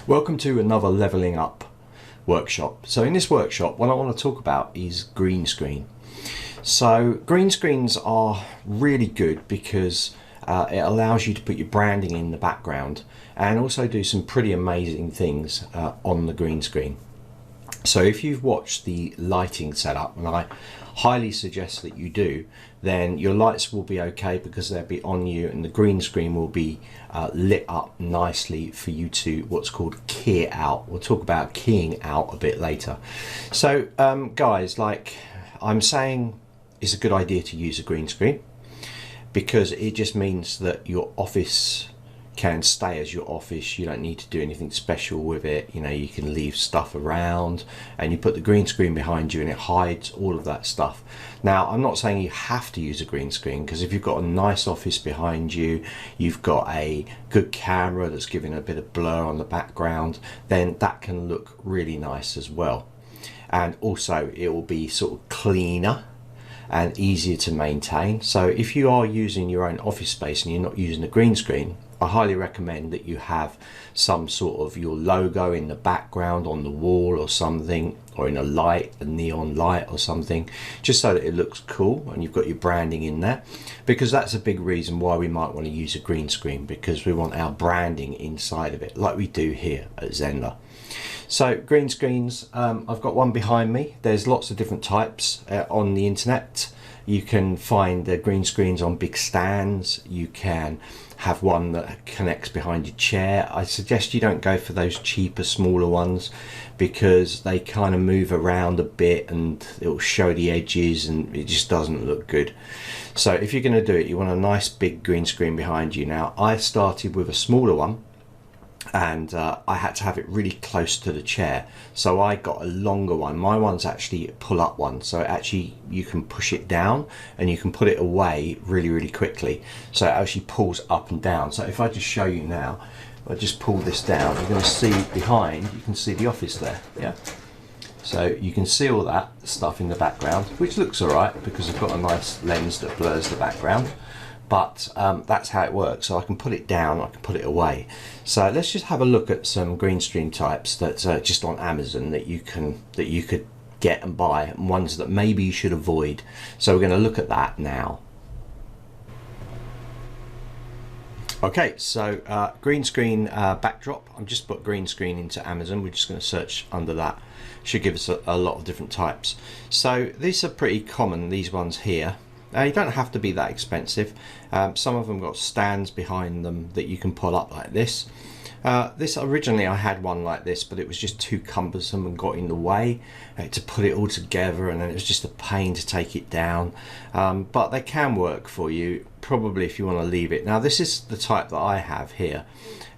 Welcome to another leveling up workshop. So in this workshop, what I want to talk about is green screen. So green screens are really good because it allows you to put your branding in the background and also do some pretty amazing things on the green screen. So if you've watched the lighting setup, and I highly suggest that you do, then your lights will be okay because they'll be on you and the green screen will be lit up nicely for you to what's called key out. We'll talk about keying out a bit later. So guys, like I'm saying, it's a good idea to use a green screen because it just means that your office can stay as your office. You don't need to do anything special with it. You know, you can leave stuff around and you put the green screen behind you and it hides all of that stuff. Now, I'm not saying you have to use a green screen, because if you've got a nice office behind you, you've got a good camera that's giving a bit of blur on the background, then that can look really nice as well. And also it will be sort of cleaner and easier to maintain. So if you are using your own office space and you're not using a green screen, I highly recommend that you have some sort of your logo in the background on the wall or something, or in a light, a neon light or something, just so that it looks cool and you've got your branding in there, because that's a big reason why we might want to use a green screen, because we want our branding inside of it like we do here at Zenler. So green screens, I've got one behind me. There's lots of different types on the internet. You can find the green screens on big stands. You can have one that connects behind your chair. I suggest you don't go for those cheaper, smaller ones, because they kind of move around a bit and it'll show the edges and it just doesn't look good. So if you're going to do it, you want a nice big green screen behind you. Now, I started with a smaller one, and I had to have it really close to the chair, so I got a longer one. My one's actually a pull-up one, so actually you can push it down and you can put it away really quickly, so it actually pulls up and down. So if I just show you now, if I just pull this down, you're going to see behind, you can see the office there, yeah. So you can see all that stuff in the background, which looks alright because I've got a nice lens that blurs the background. But that's how it works. So I can put it down, I can put it away. So let's just have a look at some green screen types that's just on Amazon that you could get and buy, and ones that maybe you should avoid. So we're going to look at that now. Okay, so green screen backdrop. I've just put green screen into Amazon. We're just going to search under that. Should give us a lot of different types. So these are pretty common, these ones here. You don't have to be that expensive. Some of them got stands behind them that you can pull up like this. This originally I had one like this, but it was just too cumbersome and got in the way to put it all together, and then it was just a pain to take it down. But they can work for you, probably, if you want to leave it. Now this is the type that I have here,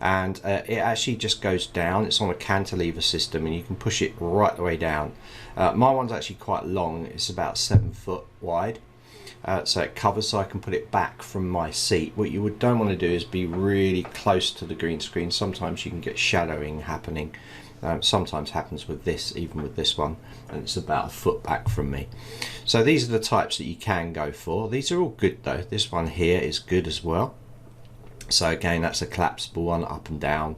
and it actually just goes down. It's on a cantilever system and you can push it right the way down. My one's actually quite long. It's about 7 foot wide. So it covers, so I can put it back from my seat. What you don't want to do is be really close to the green screen. Sometimes you can get shadowing happening. Sometimes happens with this, even with this one, and it's about 1 foot back from me. So these are the types that you can go for. These are all good though. This one here is good as well. So again, that's a collapsible one, up and down.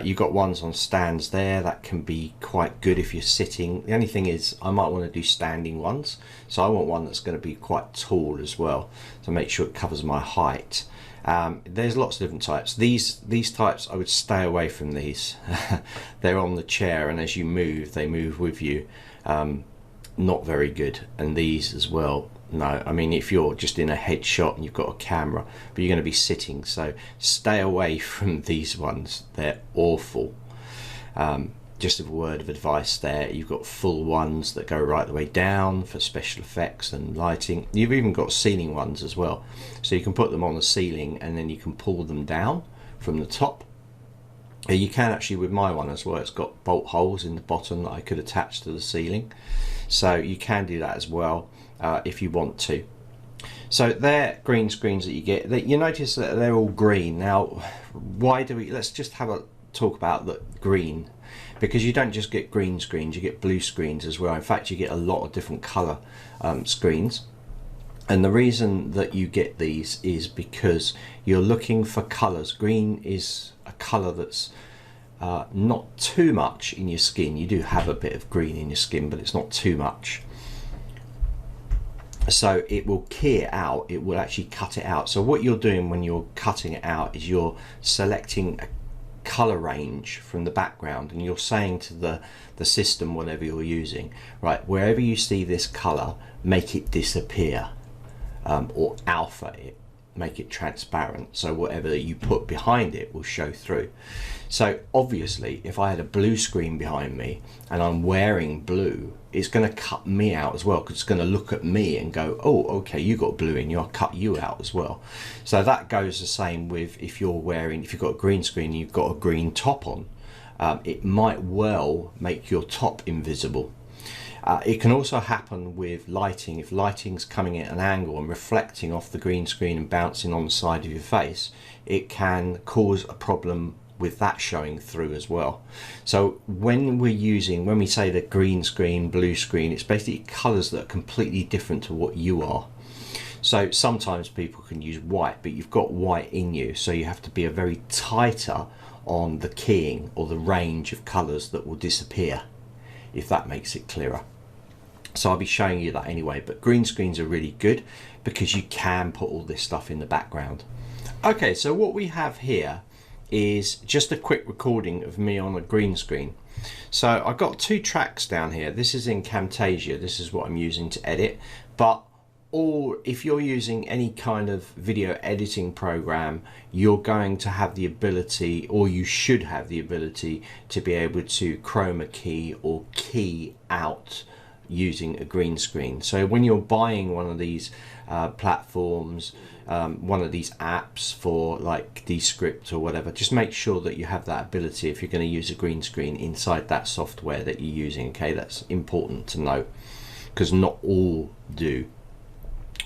You've got ones on stands there that can be quite good if you're sitting. The only thing is I might want to do standing ones, so I want one that's going to be quite tall as well to make sure it covers my height. There's lots of different types. These types, I would stay away from these. They're on the chair, and as you move, they move with you. Not very good. And these as well, no. I mean, if you're just in a headshot and you've got a camera, but you're going to be sitting, so stay away from these ones. They're awful. Just a word of advice there. You've got full ones that go right the way down for special effects and lighting. You've even got ceiling ones as well, so you can put them on the ceiling and then you can pull them down from the top. You can actually with my one as well. It's got bolt holes in the bottom that I could attach to the ceiling, so you can do that as well if you want to. So they're green screens that you get. You notice that they're all green. Now, why do we? Let's just have a talk about the green, because you don't just get green screens, you get blue screens as well. In fact, you get a lot of different color screens. And the reason that you get these is because you're looking for colors. Green is a color that's not too much in your skin. You do have a bit of green in your skin, but it's not too much. So it will key it out, it will actually cut it out. So what you're doing when you're cutting it out is you're selecting a color range from the background, and you're saying to the system, whatever you're using, right, wherever you see this color, make it disappear, or alpha it, make it transparent, so whatever you put behind it will show through. So obviously if I had a blue screen behind me and I'm wearing blue, it's going to cut me out as well, because it's going to look at me and go, oh, okay, you got blue in you, I'll cut you out as well. So that goes the same with if you've got a green screen and you've got a green top on, it might well make your top invisible. It can also happen with lighting. If lighting's coming at an angle and reflecting off the green screen and bouncing on the side of your face, it can cause a problem with that showing through as well. So when we say the green screen, blue screen, it's basically colors that are completely different to what you are. So sometimes people can use white, but you've got white in you, so you have to be a very tighter on the keying or the range of colors that will disappear, if that makes it clearer. So I'll be showing you that anyway, but green screens are really good because you can put all this stuff in the background. Okay, so what we have here is just a quick recording of me on a green screen. So I've got 2 tracks down here. This is in Camtasia, this is what I'm using to edit, but if you're using any kind of video editing program, you're going to have the ability, or you should have the ability, to be able to chroma key or key out using a green screen. So when you're buying one of these platforms, one of these apps for like Descript or whatever, just make sure that you have that ability if you're going to use a green screen inside that software that you're using. Okay, that's important to know, because not all do,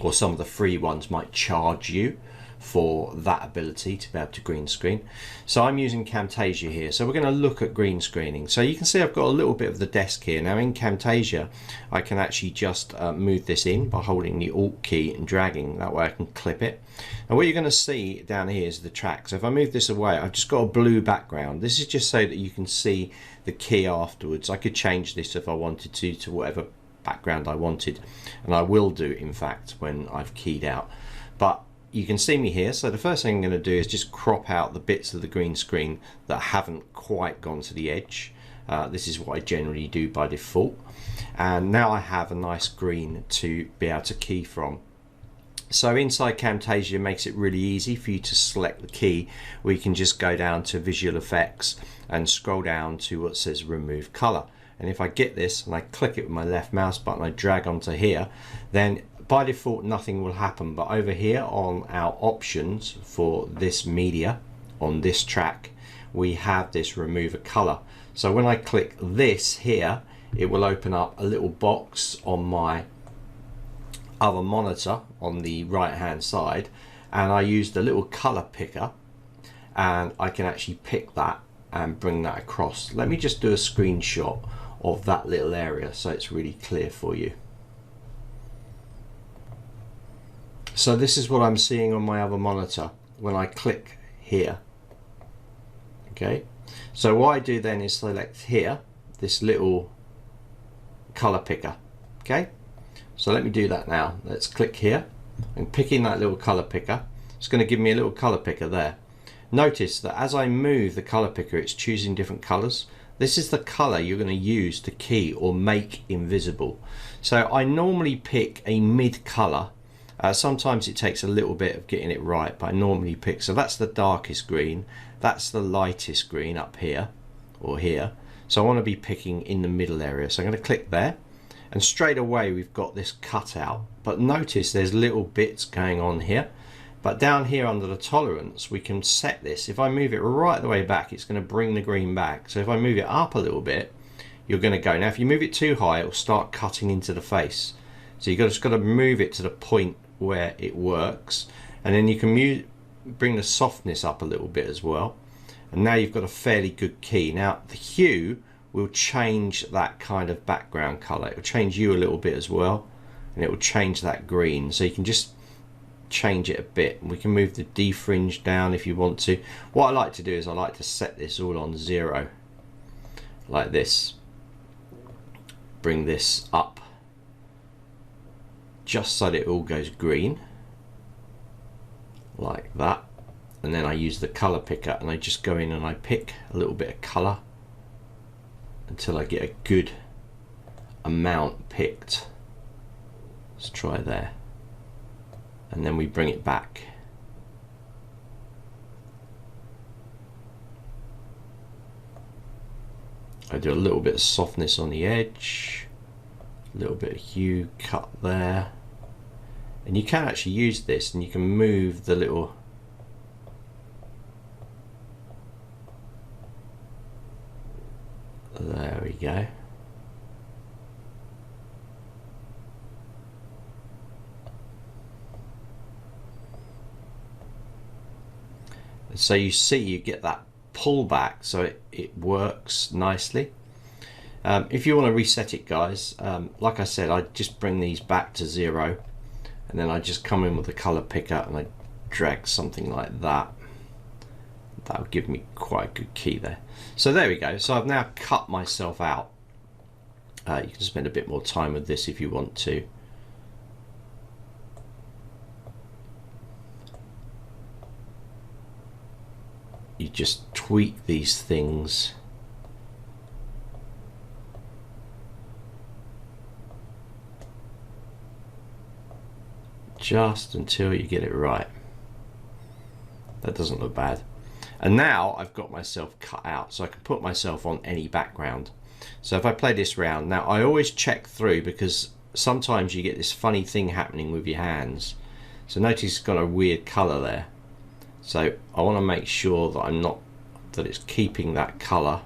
or some of the free ones might charge you for that ability to be able to green screen. So I'm using Camtasia here, so we're going to look at green screening. So you can see I've got a little bit of the desk here. Now in Camtasia I can actually just move this in by holding the Alt key and dragging, that way I can clip it. And what you're going to see down here is the track. So if I move this away, I've just got a blue background. This is just so that you can see the key afterwards. I could change this if I wanted to whatever background I wanted, and I will do, in fact, when I've keyed out. But you can see me here, so the first thing I'm going to do is just crop out the bits of the green screen that haven't quite gone to the edge. This is what I generally do by default, and now I have a nice green to be able to key from. So inside Camtasia makes it really easy for you to select the key, where you can just go down to Visual Effects and scroll down to what says Remove Color. And if I get this and I click it with my left mouse button, I drag onto here, then by default nothing will happen. But over here on our options for this media, on this track, we have this Remove a Color. So when I click this here, it will open up a little box on my other monitor on the right hand side, and I use the little color picker, and I can actually pick that and bring that across. Let me just do a screenshot of that little area so it's really clear for you. So this is what I'm seeing on my other monitor when I click here. Okay, so what I do then is select here this little color picker. Okay, so let me do that now. Let's click here and picking that little color picker. It's going to give me a little color picker there. Notice that as I move the color picker, it's choosing different colors. This is the color you're going to use to key or make invisible. So I normally pick a mid color. Sometimes it takes a little bit of getting it right, but I normally pick, so that's the darkest green, that's the lightest green up here or here. So I want to be picking in the middle area. So I'm going to click there, and straight away we've got this cutout. But notice there's little bits going on here. But down here under the tolerance, we can set this. If I move it right the way back, it's going to bring the green back. So if I move it up a little bit, you're going to go. Now if you move it too high, it will start cutting into the face. So you've just got to move it to the point where it works. And then you can bring the softness up a little bit as well. And now you've got a fairly good key. Now the hue will change that kind of background color. It will change you a little bit as well. And it will change that green. So you can just change it a bit. We can move the defringe down if you want to. What I like to do is I like to set this all on 0 like this. Bring this up just so that it all goes green like that, and then I use the color picker and I just go in and I pick a little bit of color until I get a good amount picked. Let's try there, and then we bring it back. I do a little bit of softness on the edge, a little bit of hue cut there, and you can actually use this and you can move the little there we go. So you see you get that pull back, so it works nicely. If you want to reset it, guys, like I said, I just bring these back to 0, and then I just come in with the color picker and I drag something like that. That'll give me quite a good key there. So there we go. So I've now cut myself out. You can spend a bit more time with this if you want to. You just tweak these things just until you get it right. That doesn't look bad. And now I've got myself cut out, so I can put myself on any background. So if I play this round, now I always check through, because sometimes you get this funny thing happening with your hands. So notice it's got a weird color there. So I want to make sure that that it's keeping that color.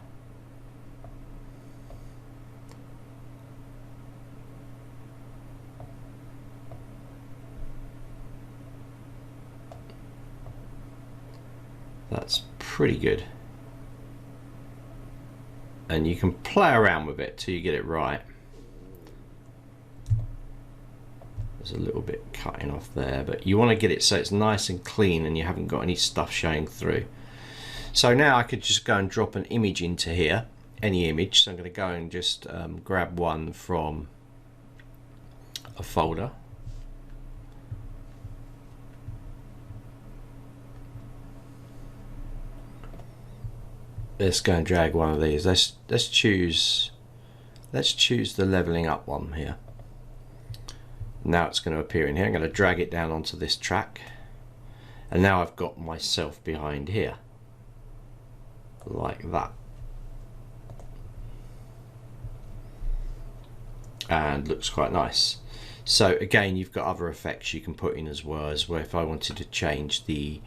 That's pretty good. And you can play around with it till you get it right. There's a little bit cutting off there, but you want to get it so it's nice and clean and you haven't got any stuff showing through. So now I could just go and drop an image into here, any image. So I'm going to go and just grab one from a folder. Let's go and drag one of these. Let's choose the leveling up one here. Now it's going to appear in here. I'm going to drag it down onto this track, and now I've got myself behind here like that, and looks quite nice. So again, you've got other effects you can put in as well, where if I wanted to change the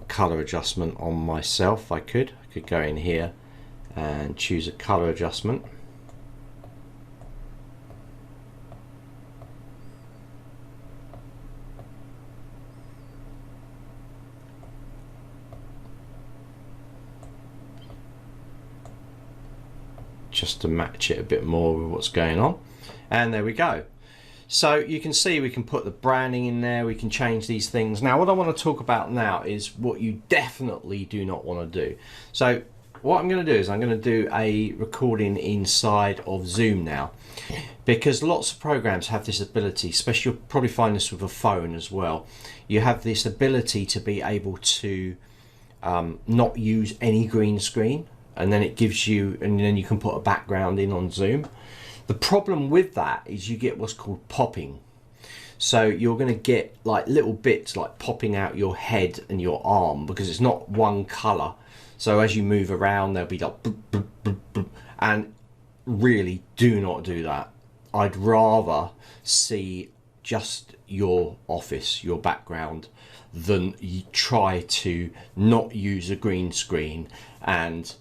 color adjustment on myself, I could go in here and choose a color adjustment. Just to match it a bit more with what's going on, and there we go. So you can see we can put the branding in there, we can change these things. Now what I want to talk about now is what you definitely do not want to do. So what I'm going to do is I'm going to do a recording inside of Zoom now, because lots of programs have this ability, especially you'll probably find this with a phone as well. You have this ability to be able to not use any green screen, and then it gives you, and then you can put a background in on Zoom. The problem with that is you get what's called popping. So you're going to get like little bits like popping out your head and your arm, because it's not one color. So as you move around, there'll be like boop, boop, boop, boop. And really do not do that. I'd rather see just your office, your background, than you try to not use a green screen and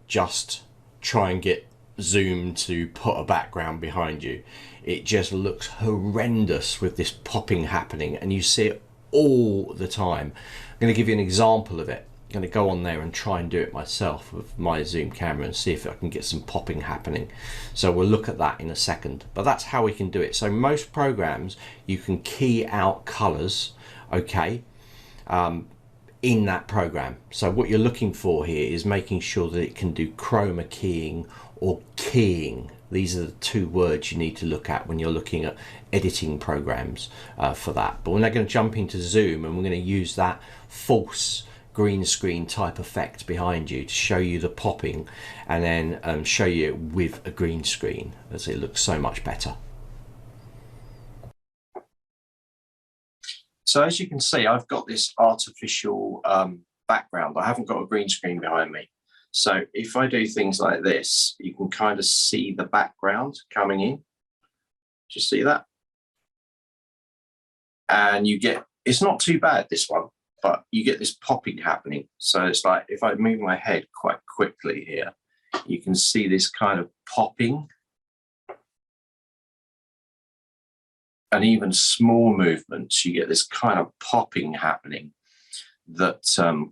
just try and get Zoom to put a background behind you. It just looks horrendous with this popping happening, and you see it all the time. I'm going to give you an example of it. I'm going to go on there and try and do it myself with my Zoom camera and see if I can get some popping happening. So we'll look at that in a second, but that's how we can do it. So most programs, you can key out colors. okay, in that program. So what you're looking for here is making sure that it can do chroma keying or keying. These are the two words you need to look at when you're looking at editing programs for that. But we're now going to jump into Zoom, and we're going to use that false green screen type effect behind you to show you the popping, and then show you it with a green screen, as it looks so much better. So as you can see, I've got this artificial background. I haven't got a green screen behind me. So if I do things like this, you can kind of see the background coming in. Do you see that? And you get, it's not too bad, this one, but you get this popping happening. So it's like, if I move my head quite quickly here, you can see this kind of popping. And even small movements, you get this kind of popping happening that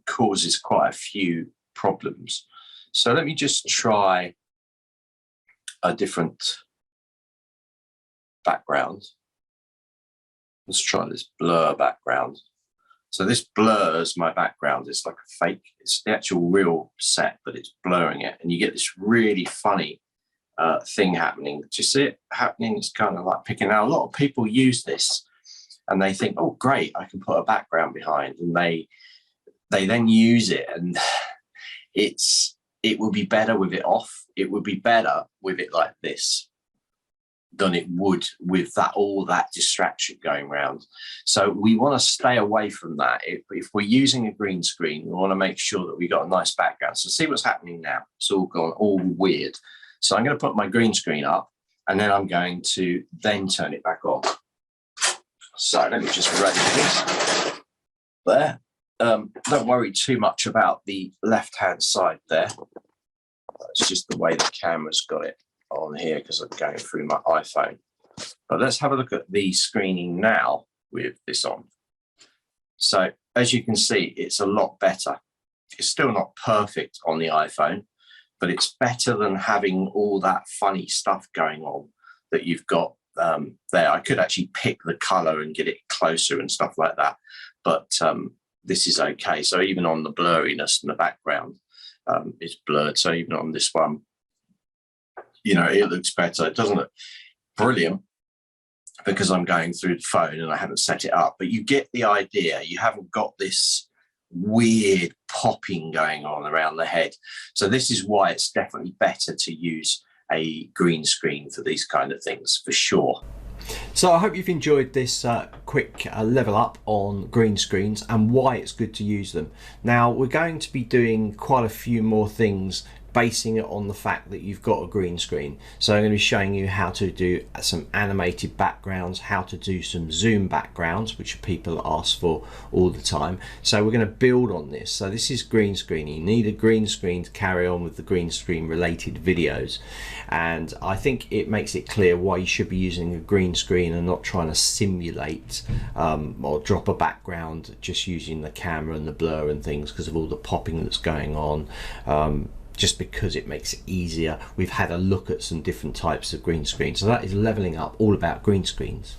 causes quite a few problems. So let me just try a different background. Let's try this blur background. So this blurs my background. It's like a fake. It's the actual real set, but it's blurring it. And you get this really funny thing happening. Do you see it happening? It's kind of like picking out. A lot of people use this and they think, oh great, I can put a background behind, and they then use it, and it would be better with it off. It would be better with it like this than it would with that, all that distraction going around. So we want to stay away from that. If we're using a green screen, we want to make sure that we got a nice background. So see what's happening now. It's all gone all weird. So I'm going to put my green screen up, and then I'm going to then turn it back on. So let me just raise this there. Don't worry too much about the left-hand side there. It's just the way the camera's got it on here because I'm going through my iPhone. But let's have a look at the screening now with this on. So as you can see, it's a lot better. It's still not perfect on the iPhone, but it's better than having all that funny stuff going on that you've got there. I could actually pick the color and get it closer and stuff like that, but this is okay. So even on the blurriness in the background, it's blurred. So even on this one, you know, it looks better. It doesn't look brilliant because I'm going through the phone and I haven't set it up, but you get the idea. You haven't got this weird popping going on around the head. So this is why it's definitely better to use a green screen for these kind of things, for sure. So I hope you've enjoyed this quick level up on green screens and why it's good to use them. Now we're going to be doing quite a few more things basing it on the fact that you've got a green screen. So I'm going to be showing you how to do some animated backgrounds, how to do some zoom backgrounds, which people ask for all the time. So we're going to build on this. So this is green screen. You need a green screen to carry on with the green screen related videos. And I think it makes it clear why you should be using a green screen and not trying to simulate or drop a background just using the camera and the blur and things because of all the popping that's going on. Just because it makes it easier. We've had a look at some different types of green screens. So that is leveling up, all about green screens.